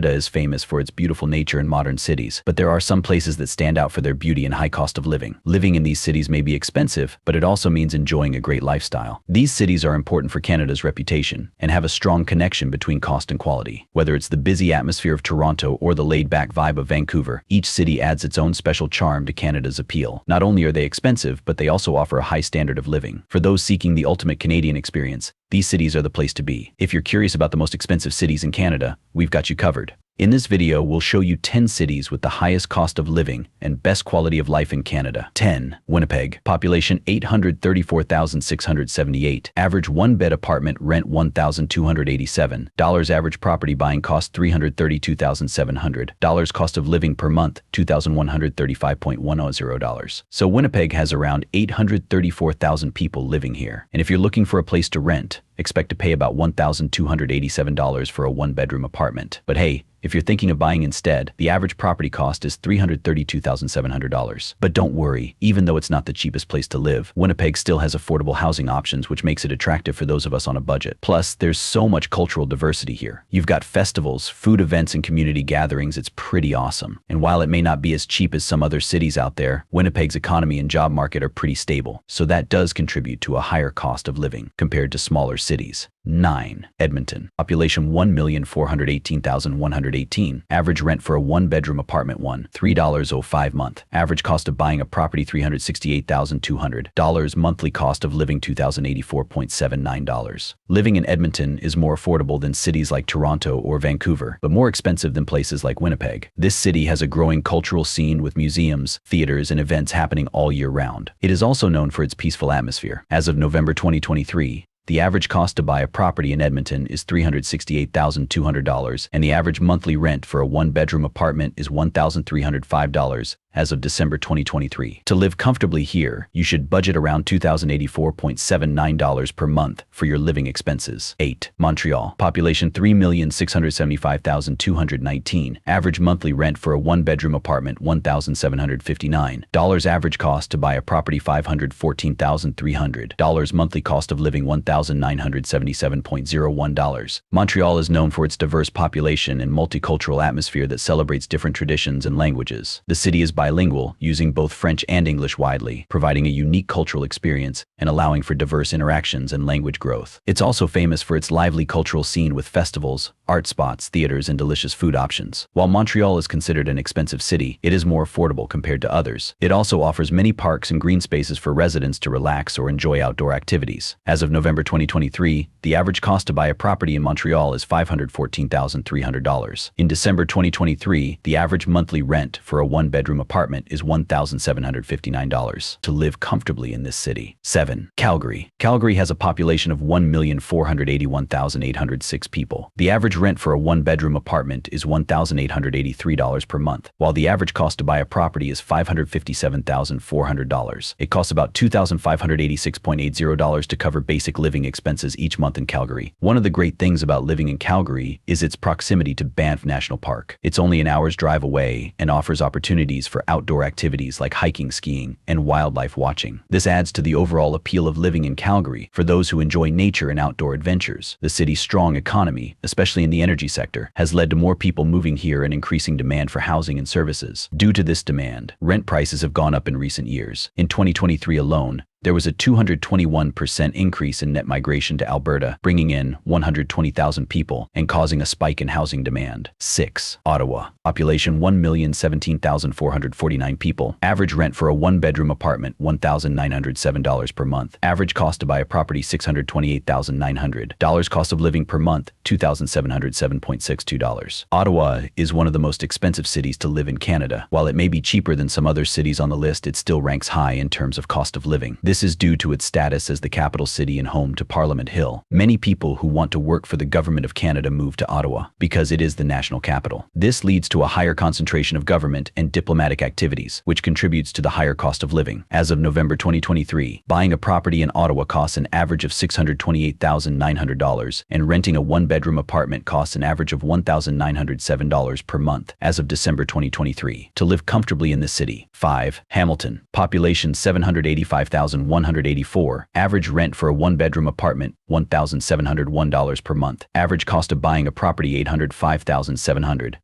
Canada is famous for its beautiful nature and modern cities, but there are some places that stand out for their beauty and high cost of living. Living in these cities may be expensive, but it also means enjoying a great lifestyle. These cities are important for Canada's reputation and have a strong connection between cost and quality. Whether it's the busy atmosphere of Toronto or the laid-back vibe of Vancouver, each city adds its own special charm to Canada's appeal. Not only are they expensive, but they also offer a high standard of living. For those seeking the ultimate Canadian experience, these cities are the place to be. If you're curious about the most expensive cities in Canada, we've got you covered. In this video, we'll show you 10 cities with the highest cost of living and best quality of life in Canada. 10. Winnipeg. Population 834,678. Average one-bed apartment rent $1,287. Average property buying cost $332,700. Cost of living per month $2,135.100. So Winnipeg has around 834,000 people living here. And if you're looking for a place to rent, expect to pay about $1,287 for a one-bedroom apartment. But hey, if you're thinking of buying instead, the average property cost is $332,700. But don't worry, even though it's not the cheapest place to live, Winnipeg still has affordable housing options, which makes it attractive for those of us on a budget. Plus, there's so much cultural diversity here. You've got festivals, food events, and community gatherings. It's pretty awesome. And while it may not be as cheap as some other cities out there, Winnipeg's economy and job market are pretty stable. So that does contribute to a higher cost of living compared to smaller cities. 9. Edmonton. Population 1,418,118. Average rent for a one-bedroom apartment $3.05 month. Average cost of buying a property $368,200. Monthly cost of living $2,084.79. Living in Edmonton is more affordable than cities like Toronto or Vancouver, but more expensive than places like Winnipeg. This city has a growing cultural scene with museums, theaters, and events happening all year round. It is also known for its peaceful atmosphere. As of November 2023, the average cost to buy a property in Edmonton is $368,200, and the average monthly rent for a one-bedroom apartment is $1,305 as of December 2023. To live comfortably here, you should budget around $2,084.79 per month for your living expenses. 8. Montreal. Population 3,675,219. Average monthly rent for a one-bedroom apartment $1,759. Average cost to buy a property $514,300. Monthly cost of living $1,977.01. Montreal is known for its diverse population and multicultural atmosphere that celebrates different traditions and languages. The city is bilingual, using both French and English widely, providing a unique cultural experience and allowing for diverse interactions and language growth. It's also famous for its lively cultural scene with festivals, art spots, theaters, and delicious food options. While Montreal is considered an expensive city, it is more affordable compared to others. It also offers many parks and green spaces for residents to relax or enjoy outdoor activities. As of November 2023, the average cost to buy a property in Montreal is $514,300. In December 2023, the average monthly rent for a one-bedroom apartment is $1,759 to live comfortably in this city. 7. Calgary. Calgary has a population of 1,481,806 people. The average rent for a one-bedroom apartment is $1,883 per month, while the average cost to buy a property is $557,400. It costs about $2,586.80 to cover basic living expenses each month in Calgary. One of the great things about living in Calgary is its proximity to Banff National Park. It's only an hour's drive away and offers opportunities for outdoor activities like hiking, skiing, and wildlife watching. This adds to the overall appeal of living in Calgary for those who enjoy nature and outdoor adventures. The city's strong economy, especially in the energy sector, has led to more people moving here and increasing demand for housing and services. Due to this demand, rent prices have gone up in recent years. In 2023 alone, there was a 221% increase in net migration to Alberta, bringing in 120,000 people and causing a spike in housing demand. 6. Ottawa. Population 1,017,449 people. Average rent for a one-bedroom apartment $1,907 per month. Average cost to buy a property $628,900. Cost of living per month $2,707.62. Ottawa is one of the most expensive cities to live in Canada. While it may be cheaper than some other cities on the list, it still ranks high in terms of cost of living. This is due to its status as the capital city and home to Parliament Hill. Many people who want to work for the Government of Canada move to Ottawa because it is the national capital. This leads to a higher concentration of government and diplomatic activities, which contributes to the higher cost of living. As of November 2023, buying a property in Ottawa costs an average of $628,900, and renting a one-bedroom apartment costs an average of $1,907 per month as of December 2023. To live comfortably in this city. 5. Hamilton. Population 785,100 $2,184. Average rent for a one-bedroom apartment, $1,701 per month. Average cost of buying a property, $805,700.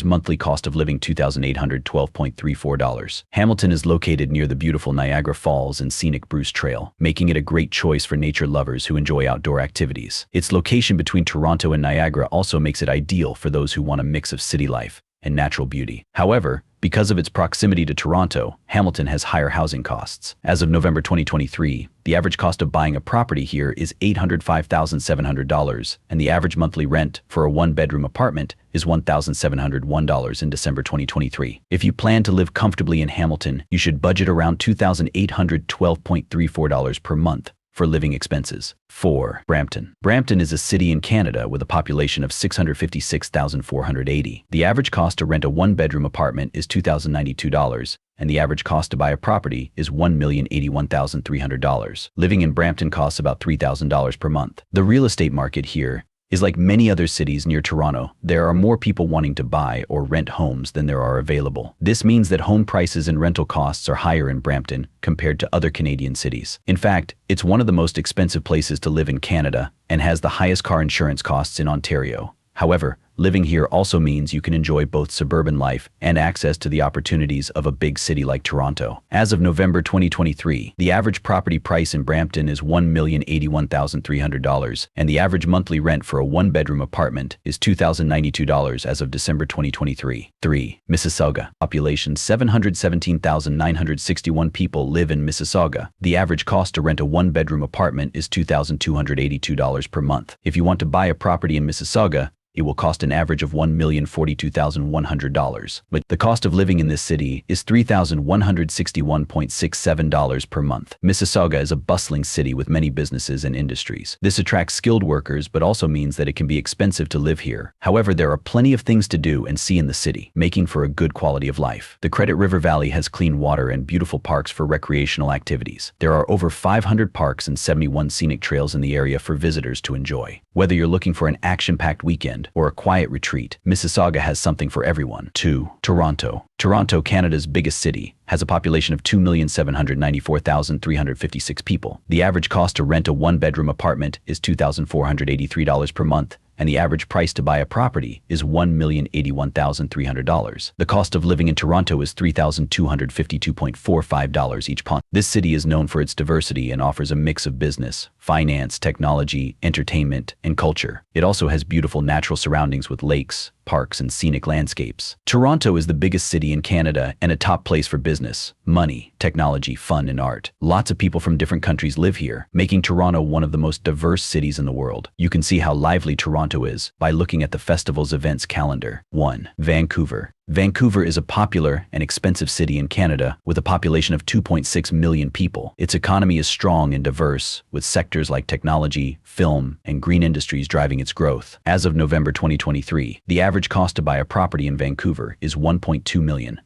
Monthly cost of living, $2,812.34. Hamilton is located near the beautiful Niagara Falls and scenic Bruce Trail, making it a great choice for nature lovers who enjoy outdoor activities. Its location between Toronto and Niagara also makes it ideal for those who want a mix of city life and natural beauty. However, because of its proximity to Toronto, Hamilton has higher housing costs. As of November 2023, the average cost of buying a property here is $805,700, and the average monthly rent for a one-bedroom apartment is $1,701 in December 2023. If you plan to live comfortably in Hamilton, you should budget around $2,812.34 per month for living expenses. 4. Brampton. Brampton is a city in Canada with a population of 656,480. The average cost to rent a one-bedroom apartment is $2,092, and the average cost to buy a property is $1,081,300. Living in Brampton costs about $3,000 per month. The real estate market here is like many other cities near Toronto. There are more people wanting to buy or rent homes than there are available. This means that home prices and rental costs are higher in Brampton compared to other Canadian cities. In fact, it's one of the most expensive places to live in Canada and has the highest car insurance costs in Ontario. However, living here also means you can enjoy both suburban life and access to the opportunities of a big city like Toronto. As of November 2023, the average property price in Brampton is $1,081,300, and the average monthly rent for a one-bedroom apartment is $2,092 as of December 2023. 3. Mississauga. Population 717,961 people live in Mississauga. The average cost to rent a one-bedroom apartment is $2,282 per month. If you want to buy a property in Mississauga, it will cost an average of $1,042,100. But the cost of living in this city is $3,161.67 per month. Mississauga is a bustling city with many businesses and industries. This attracts skilled workers, but also means that it can be expensive to live here. However, there are plenty of things to do and see in the city, making for a good quality of life. The Credit River Valley has clean water and beautiful parks for recreational activities. There are over 500 parks and 71 scenic trails in the area for visitors to enjoy. Whether you're looking for an action-packed weekend or a quiet retreat, Mississauga has something for everyone. 2. Toronto. Toronto, Canada's biggest city, has a population of 2,794,356 people. The average cost to rent a one-bedroom apartment is $2,483 per month, and the average price to buy a property is $1,081,300. The cost of living in Toronto is $3,252.45 each month. This city is known for its diversity and offers a mix of business, finance, technology, entertainment, and culture. It also has beautiful natural surroundings with lakes, parks, and scenic landscapes. Toronto is the biggest city in Canada and a top place for business, money, technology, fun, and art. Lots of people from different countries live here, making Toronto one of the most diverse cities in the world. You can see how lively Toronto is by looking at the festival's events calendar. 1. Vancouver. Vancouver is a popular and expensive city in Canada with a population of 2.6 million people. Its economy is strong and diverse, with sectors like technology, film, and green industries driving its growth. As of November 2023, the average cost to buy a property in Vancouver is $1.2 million,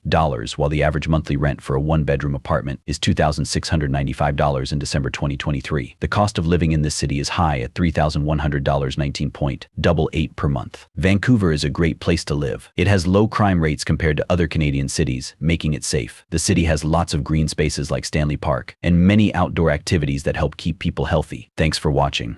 while the average monthly rent for a one-bedroom apartment is $2,695 in December 2023. The cost of living in this city is high at $3,100, 19.88 per month. Vancouver is a great place to live. It has low crime rates compared to other Canadian cities, making it safe. The city has lots of green spaces like Stanley Park and many outdoor activities that help keep people healthy. Thanks for watching.